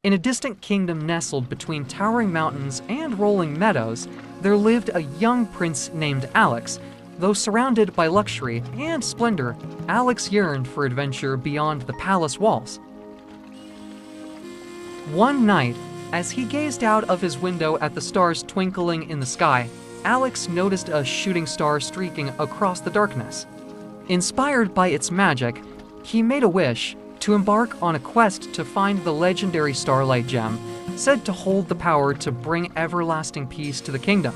In a distant kingdom nestled between towering mountains and rolling meadows, there lived a young prince named Alex. Though surrounded by luxury and splendor, Alex yearned for adventure beyond the palace walls. One night, as he gazed out of his window at the stars twinkling in the sky, Alex noticed a shooting star streaking across the darkness. Inspired by its magic, he made a wish to embark on a quest to find the legendary Starlight gem, said to hold the power to bring everlasting peace to the kingdom.